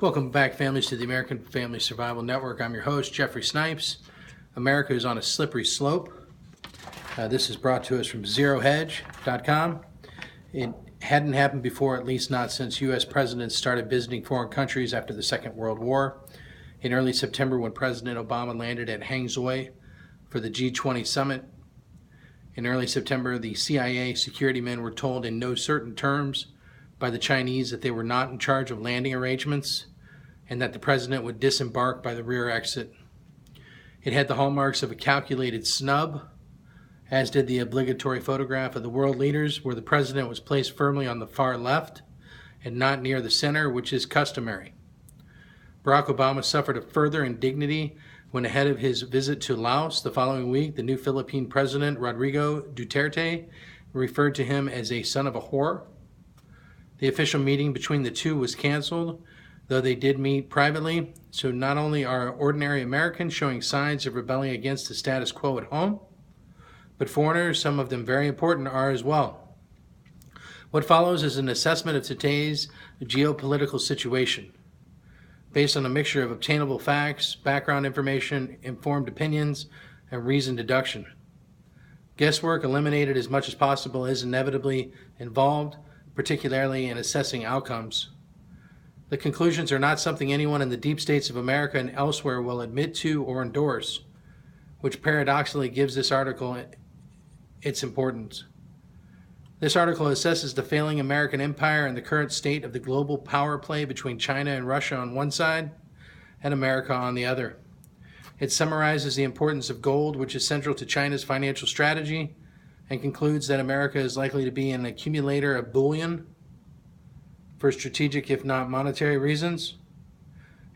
Welcome back, families, to the American Family Survival Network. I'm your host, Jeffrey Snipes. America is on a slippery slope. This is brought to us from zerohedge.com. It hadn't happened before, at least not since U.S. presidents started visiting foreign countries after the Second World War. In early September, when President Obama landed at Hangzhoi for the G20 summit, in early September, the CIA security men were told in no certain terms by the Chinese that they were not in charge of landing arrangements and that the president would disembark by the rear exit. It had the hallmarks of a calculated snub, as did the obligatory photograph of the world leaders, where the president was placed firmly on the far left and not near the center, which is customary. Barack Obama suffered a further indignity when, ahead of his visit to Laos the following week, the new Philippine President, Rodrigo Duterte, referred to him as a son of a whore. The official meeting between the two was canceled, though they did meet privately. So not only are ordinary Americans showing signs of rebelling against the status quo at home, but foreigners, some of them very important, are as well. What follows is an assessment of today's geopolitical situation, based on a mixture of obtainable facts, background information, informed opinions, and reasoned deduction. Guesswork, eliminated as much as possible, is inevitably involved, particularly in assessing outcomes. The conclusions are not something anyone in the deep states of America and elsewhere will admit to or endorse, which paradoxically gives this article its importance. This article assesses the failing American empire and the current state of the global power play between China and Russia on one side and America on the other. It summarizes the importance of gold, which is central to China's financial strategy, and concludes that America is likely to be an accumulator of bullion for strategic, if not monetary, reasons.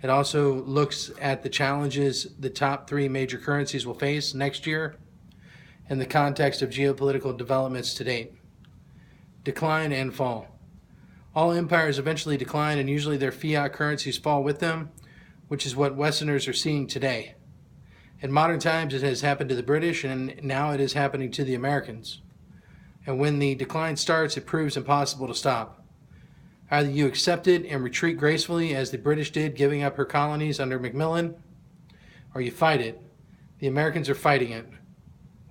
It also looks at the challenges the top three major currencies will face next year in the context of geopolitical developments to date. Decline and fall. All empires eventually decline, and usually their fiat currencies fall with them, which is what Westerners are seeing today. In modern times, it has happened to the British, and now it is happening to the Americans. And when the decline starts, it proves impossible to stop. Either you accept it and retreat gracefully, as the British did, giving up her colonies under Macmillan, or you fight it. The Americans are fighting it,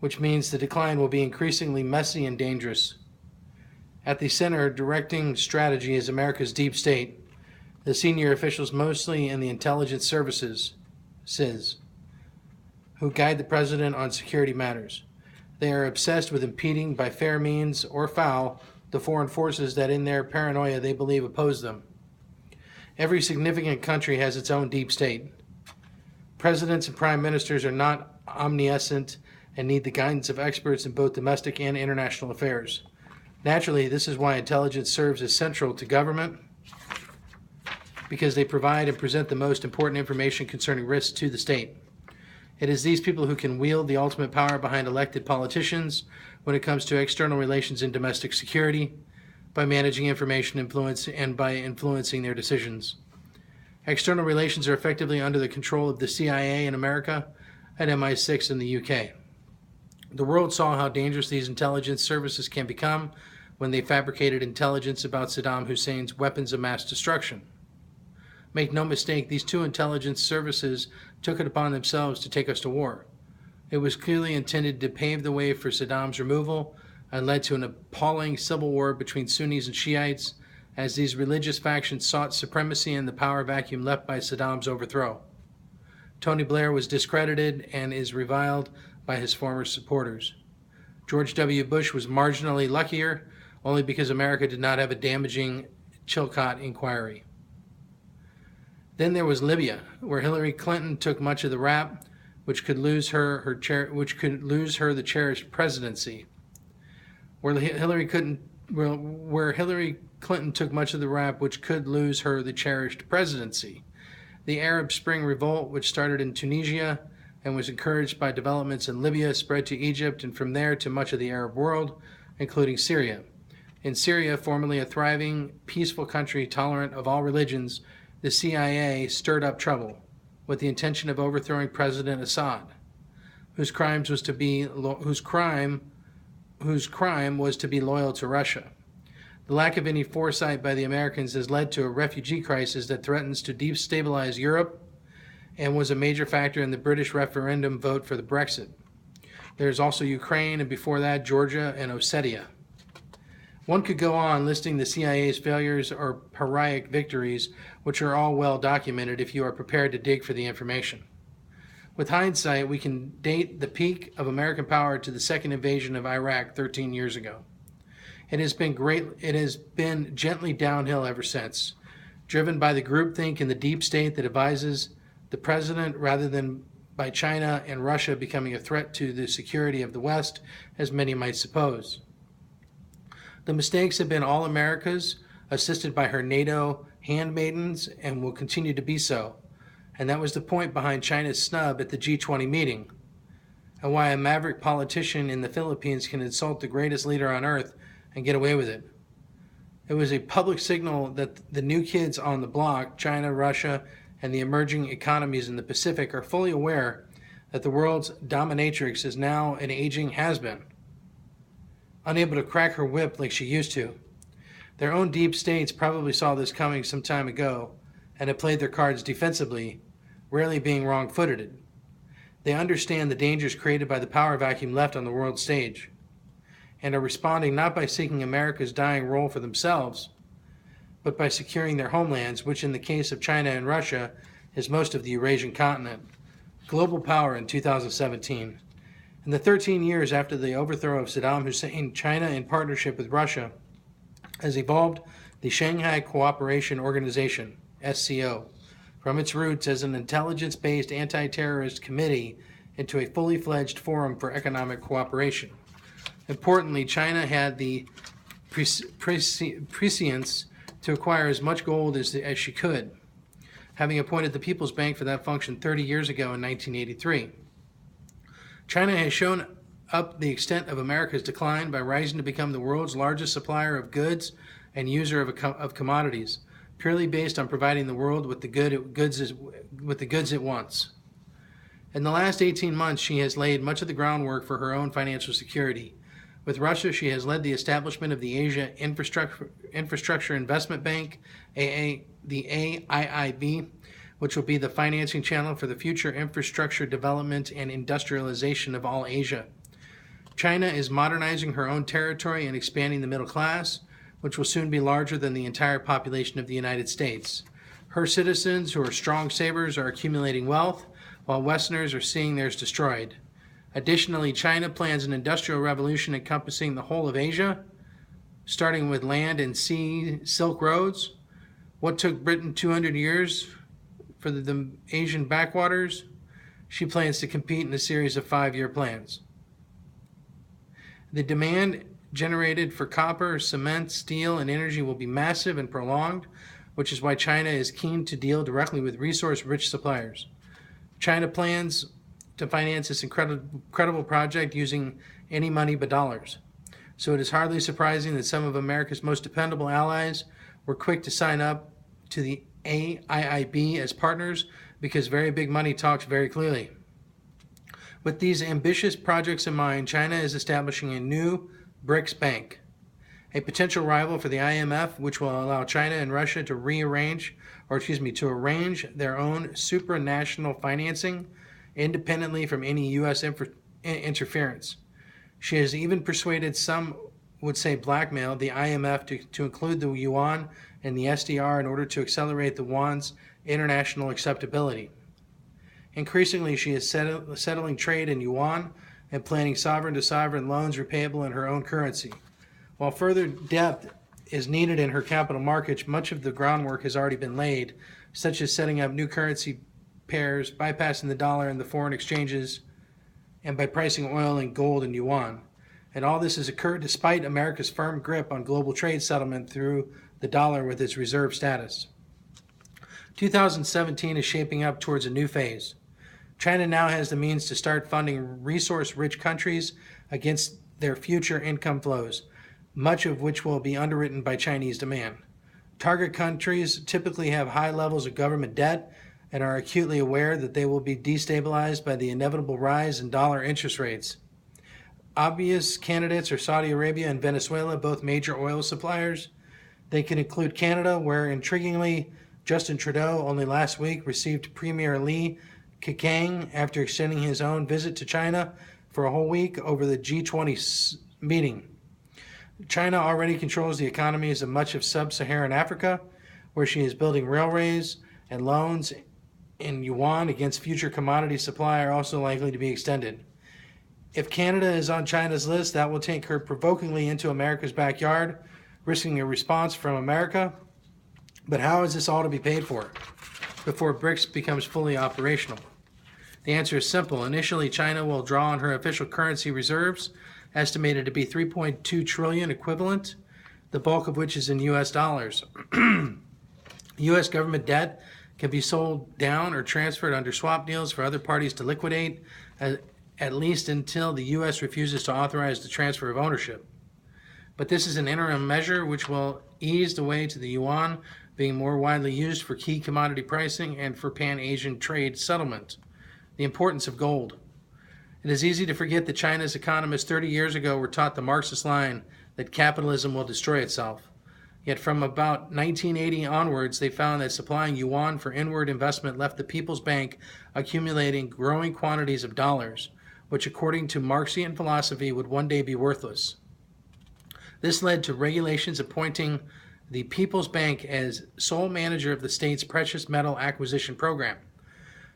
which means the decline will be increasingly messy and dangerous. At the center, directing strategy, is America's deep state, the senior officials, mostly in the intelligence services, SIS, who guide the president on security matters. They are obsessed with impeding, by fair means or foul, the foreign forces that in their paranoia they believe oppose them. Every significant country has its own deep state. Presidents and prime ministers are not omniscient and need the guidance of experts in both domestic and international affairs. Naturally, this is why intelligence serves as central to government, because they provide and present the most important information concerning risks to the state. It is these people who can wield the ultimate power behind elected politicians when it comes to external relations and domestic security, by managing information influence and by influencing their decisions. External relations are effectively under the control of the CIA in America and MI6 in the UK. The world saw how dangerous these intelligence services can become when they fabricated intelligence about Saddam Hussein's weapons of mass destruction. Make no mistake, these two intelligence services took it upon themselves to take us to war. It was clearly intended to pave the way for Saddam's removal and led to an appalling civil war between Sunnis and Shiites, as these religious factions sought supremacy in the power vacuum left by Saddam's overthrow. Tony Blair was discredited and is reviled by his former supporters. George W. Bush was marginally luckier, only because America did not have a damaging Chilcot inquiry. Then there was Libya, where Hillary Clinton took much of the rap, which could lose her the cherished presidency. Where Hillary Clinton took much of the rap, which could lose her the cherished presidency. The Arab Spring revolt, which started in Tunisia and was encouraged by developments in Libya, spread to Egypt and from there to much of the Arab world, including Syria. In Syria, formerly a thriving, peaceful country tolerant of all religions, the CIA stirred up trouble with the intention of overthrowing President Assad, whose crime was to be loyal to Russia. The lack of any foresight by the Americans has led to a refugee crisis that threatens to destabilize Europe and was a major factor in the British referendum vote for the Brexit. There's also Ukraine, and before that, Georgia and Ossetia. One could go on listing the CIA's failures or heroic victories, which are all well documented if you are prepared to dig for the information. With hindsight, we can date the peak of American power to the second invasion of Iraq 13 years ago. It has been gently downhill ever since, driven by the groupthink and the deep state that advises the president rather than by China and Russia becoming a threat to the security of the West, as many might suppose. The mistakes have been all America's, assisted by her NATO handmaidens, and will continue to be so. And that was the point behind China's snub at the G20 meeting, and why a maverick politician in the Philippines can insult the greatest leader on earth and get away with it. It was a public signal that the new kids on the block, China, Russia, and the emerging economies in the Pacific, are fully aware that the world's dominatrix is now an aging has-been, unable to crack her whip like she used to. Their own deep states probably saw this coming some time ago and have played their cards defensively, rarely being wrong-footed. They understand the dangers created by the power vacuum left on the world stage, and are responding not by seeking America's dying role for themselves, but by securing their homelands, which in the case of China and Russia is most of the Eurasian continent. Global power in 2017. In the 13 years after the overthrow of Saddam Hussein, China, in partnership with Russia, has evolved the Shanghai Cooperation Organization, SCO, from its roots as an intelligence-based anti-terrorist committee into a fully fledged forum for economic cooperation. Importantly, China had the prescience to acquire as much gold as she could, having appointed the People's Bank for that function 30 years ago in 1983. China has shown up the extent of America's decline by rising to become the world's largest supplier of goods and user of commodities, purely based on providing the world with the goods it wants. In the last 18 months, she has laid much of the groundwork for her own financial security. With Russia, she has led the establishment of the Asia Infrastructure Investment Bank, the AIIB, which will be the financing channel for the future infrastructure development and industrialization of all Asia. China is modernizing her own territory and expanding the middle class, which will soon be larger than the entire population of the United States. Her citizens, who are strong savers, are accumulating wealth, while Westerners are seeing theirs destroyed. Additionally, China plans an industrial revolution encompassing the whole of Asia, starting with land and sea Silk Roads. What took Britain 200 years for the Asian backwaters, she plans to compete in a series of 5-year plans. The demand generated for copper, cement, steel, and energy will be massive and prolonged, which is why China is keen to deal directly with resource-rich suppliers. China plans to finance this incredible project using any money but dollars. So it is hardly surprising that some of America's most dependable allies were quick to sign up to the AIIB as partners, because very big money talks very clearly. With these ambitious projects in mind, China is establishing a new BRICS bank, a potential rival for the IMF, which will allow China and Russia to arrange their own supranational financing independently from any U.S. interference. She has even persuaded, some would say blackmailed, the IMF to include the yuan and the SDR in order to accelerate the yuan's international acceptability. Increasingly, she is settling trade in yuan and planning sovereign-to-sovereign loans repayable in her own currency. While further depth is needed in her capital markets, much of the groundwork has already been laid, such as setting up new currency pairs, bypassing the dollar and the foreign exchanges, and by pricing oil and gold in yuan. And all this has occurred despite America's firm grip on global trade settlement through the dollar with its reserve status. 2017 is shaping up towards a new phase. China now has the means to start funding resource-rich countries against their future income flows, much of which will be underwritten by Chinese demand. Target countries typically have high levels of government debt and are acutely aware that they will be destabilized by the inevitable rise in dollar interest rates. obvious candidates are Saudi Arabia and Venezuela, both major oil suppliers. They can include Canada, where intriguingly, Justin Trudeau only last week received Premier Li Keqiang after extending his own visit to China for a whole week over the G20 meeting. China already controls the economies of much of sub-Saharan Africa, where she is building railways, and loans in yuan against future commodity supply are also likely to be extended. If Canada is on China's list, that will take her provokingly into America's backyard, risking a response from America. But how is this all to be paid for before BRICS becomes fully operational? The answer is simple. Initially, China will draw on her official currency reserves, estimated to be $3.2 trillion equivalent, the bulk of which is in U.S. dollars. U.S. government debt can be sold down or transferred under swap deals for other parties to liquidate, at least until the U.S. refuses to authorize the transfer of ownership. But this is an interim measure which will ease the way to the yuan being more widely used for key commodity pricing and for Pan-Asian trade settlement. The importance of gold. It is easy to forget that China's economists 30 years ago were taught the Marxist line that capitalism will destroy itself. Yet from about 1980 onwards, they found that supplying yuan for inward investment left the People's Bank accumulating growing quantities of dollars, which according to Marxian philosophy would one day be worthless. This led to regulations appointing the People's Bank as sole manager of the state's precious metal acquisition program.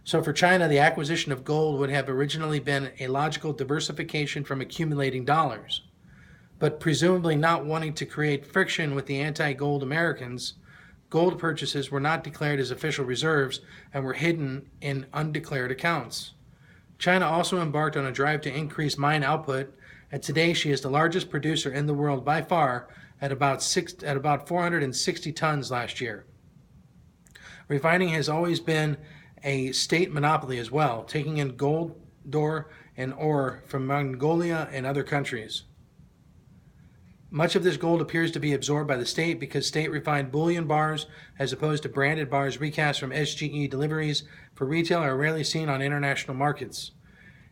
So for China, the acquisition of gold would have originally been a logical diversification from accumulating dollars. But presumably not wanting to create friction with the anti-gold Americans, gold purchases were not declared as official reserves and were hidden in undeclared accounts. China also embarked on a drive to increase mine output, and today she is the largest producer in the world by far at about 460 tons last year. Refining has always been a state monopoly as well, taking in gold, ore, and ore from Mongolia and other countries. Much of this gold appears to be absorbed by the state because state-refined bullion bars, as opposed to branded bars recast from SGE deliveries for retail, are rarely seen on international markets.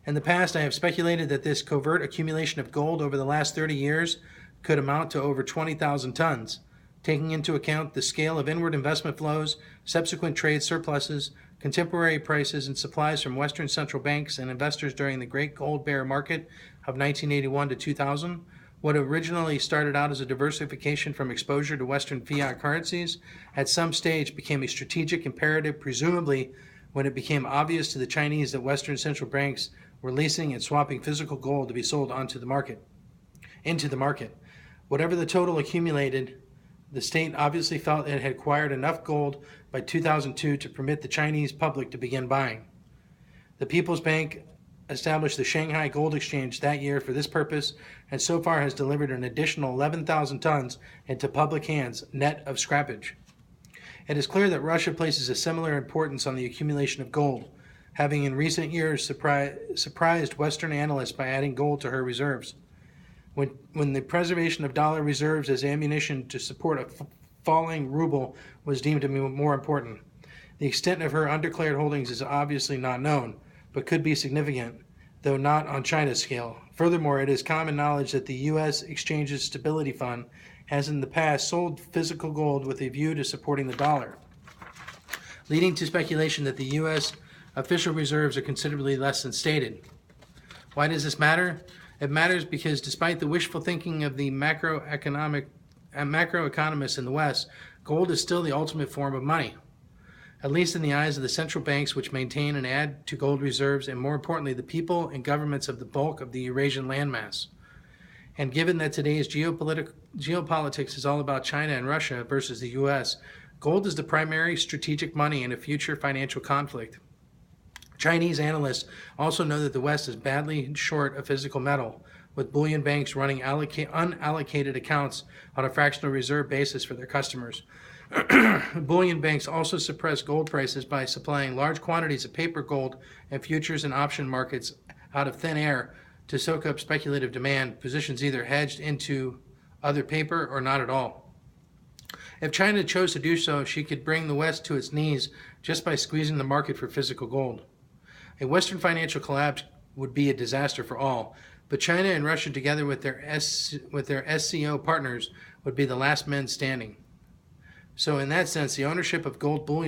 In the past, I have speculated that this covert accumulation of gold over the last 30 years could amount to over 20,000 tons, taking into account the scale of inward investment flows, subsequent trade surpluses, contemporary prices, and supplies from Western central banks and investors during the Great Gold Bear Market of 1981 to 2000. What originally started out as a diversification from exposure to Western fiat currencies, at some stage became a strategic imperative, presumably when it became obvious to the Chinese that Western central banks were leasing and swapping physical gold to be sold into the market. Whatever the total accumulated, the state obviously felt it had acquired enough gold by 2002 to permit the Chinese public to begin buying. The People's Bank established the Shanghai Gold Exchange that year for this purpose, and so far has delivered an additional 11,000 tons into public hands, net of scrappage. It is clear that Russia places a similar importance on the accumulation of gold, having in recent years surprised Western analysts by adding gold to her reserves. When the preservation of dollar reserves as ammunition to support a falling ruble was deemed to be more important. The extent of her undeclared holdings is obviously not known, but could be significant, though not on China's scale. Furthermore, it is common knowledge that the U.S. Exchanges Stability Fund has in the past sold physical gold with a view to supporting the dollar, leading to speculation that the U.S. official reserves are considerably less than stated. Why does this matter? It matters because despite the wishful thinking of the macroeconomists in the West, gold is still the ultimate form of money, at least in the eyes of the central banks which maintain and add to gold reserves, and more importantly, the people and governments of the bulk of the Eurasian landmass. And given that today's geopolitics is all about China and Russia versus the U.S., gold is the primary strategic money in a future financial conflict. Chinese analysts also know that the West is badly short of physical metal, with bullion banks running unallocated accounts on a fractional reserve basis for their customers. Bullion banks also suppress gold prices by supplying large quantities of paper gold and futures and option markets out of thin air to soak up speculative demand, positions either hedged into other paper or not at all. If China chose to do so, she could bring the West to its knees just by squeezing the market for physical gold. A Western financial collapse would be a disaster for all, But China and Russia, together with their SCO partners, would be the last men standing. So in that sense, the ownership of gold bullion